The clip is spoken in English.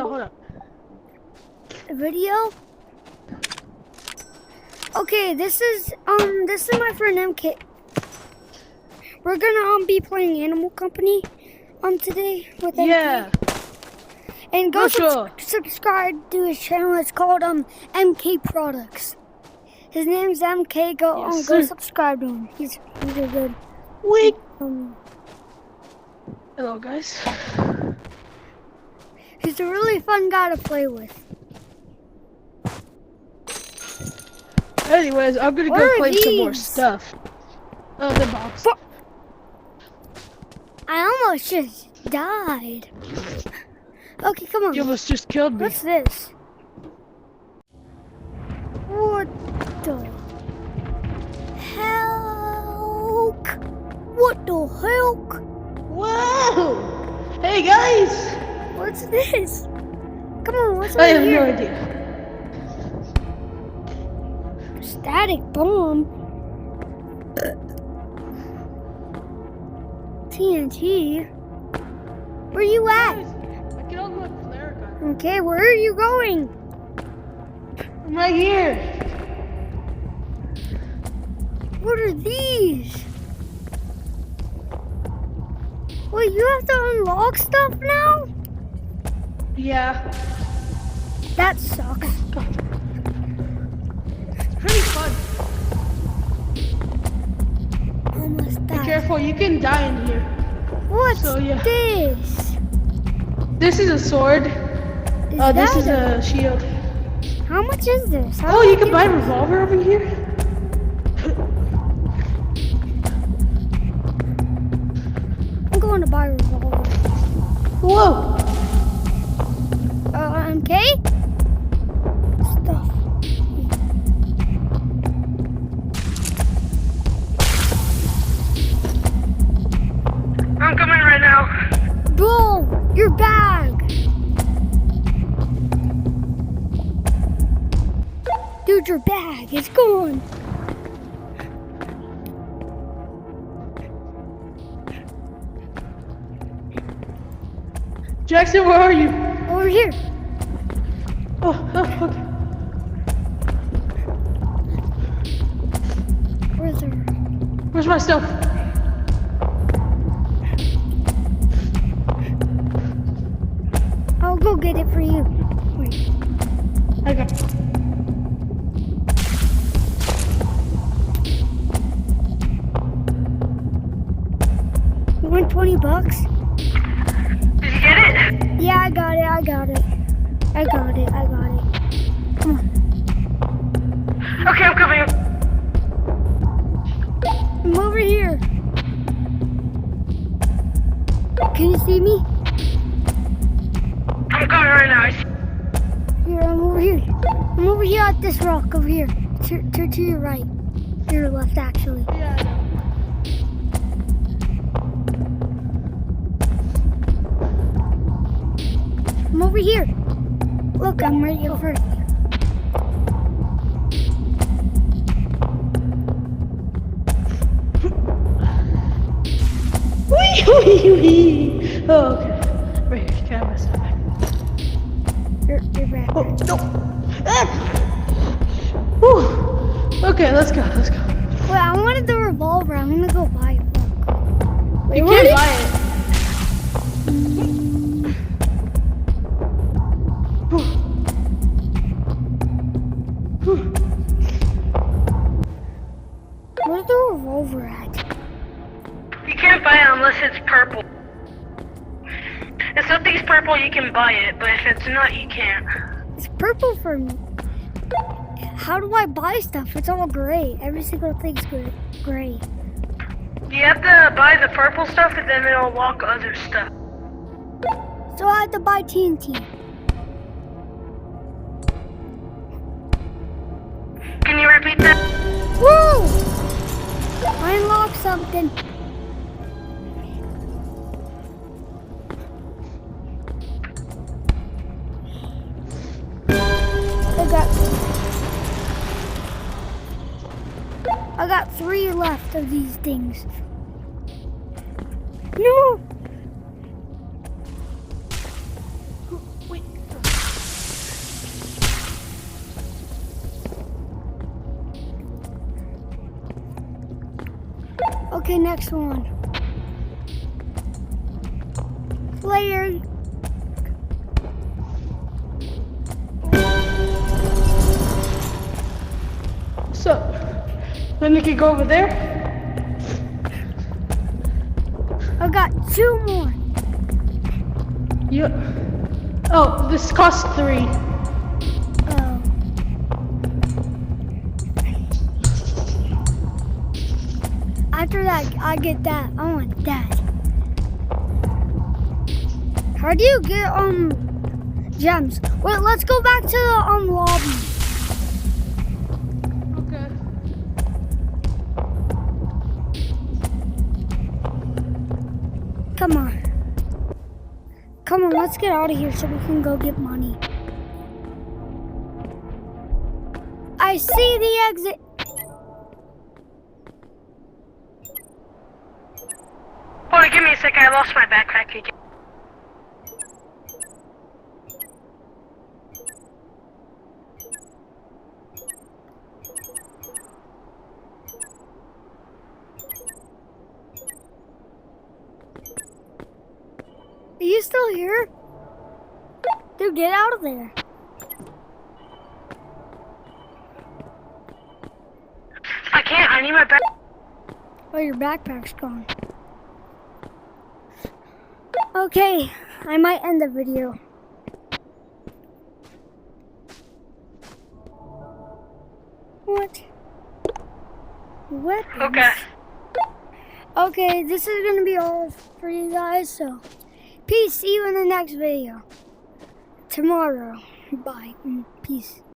hold up. A video? Okay, this is my friend MK. We're gonna be playing Animal Company today with MK. Yeah. And go sure. subscribe to his channel. It's called MK Products. His name's MK. Go go subscribe to him. He's a good. Wait. Hello, guys. He's a really fun guy to play with. Anyways, I'm gonna go play some more stuff. Oh, the box. I almost just died. Okay, come on. You almost just killed me. What's this? What the hell? What the hell? Whoa! Hey guys! What's this? Come on, what's I have over here? no idea. Static bomb. TNT. Where you at? I can all go with flare gun. Okay, where are you going? I'm right here. What are these? Wait, you have to unlock stuff now? Yeah. That sucks. It's pretty fun. Almost Be died. careful, you can die in here. What's So, yeah. this? This is a sword. This is a shield. How much is this? Oh, you can buy a revolver over here? I'm going to buy a revolver. Whoa! MK? Stuff. I'm coming right now. Bro, your bag. Dude, your bag is gone. Jackson, where are you? Over here. Oh, okay. Where's her? Where's my stuff? I'll go get it for you. Wait. I got it. You want $20? Did you get it? Yeah, I got it. I got it. Come on. Okay, I'm coming. I'm over here. Can you see me? I'm coming right now. Here, I'm over here. I'm over here at this rock over here. To your right. To your left, actually. Yeah, I know. I'm over here. Look, I'm right over here. Wee, wee, wee. Oh, okay. Right here, can I have my stuff back? You're back. Oh, no. Ah. Whew. Okay, let's go. Wait, I wanted the revolver. I'm gonna go buy it. Wait, You what? can't buy it. Where's the revolver at? You can't buy it unless it's purple. If something's purple, you can buy it, but if it's not, you can't. It's purple for me. How do I buy stuff? It's all gray. Every single thing's gray. You have to buy the purple stuff, and then it'll unlock other stuff. So I have to buy TNT. Can you repeat that? Woo! I unlocked something. I got 3 left of these things. No! Wait. Okay, next one. Player. So, then we could go over there. I got 2 more. You. Oh, this costs 3. Oh. After that, I get that. I want that. How do you get gems? Wait, let's go back to the lobby. Okay. Come on. Come on, let's get out of here so we can go get money. I see the exit. Hold on, give me a second. I lost my backpack again. Are you still here? Dude, get out of there. I can't. I need my back. Oh, your backpack's gone. Okay, I might end the video. What? Weapons? Okay. Okay, this is gonna be all for you guys, so peace. See you in the next video. Tomorrow. Bye. Peace.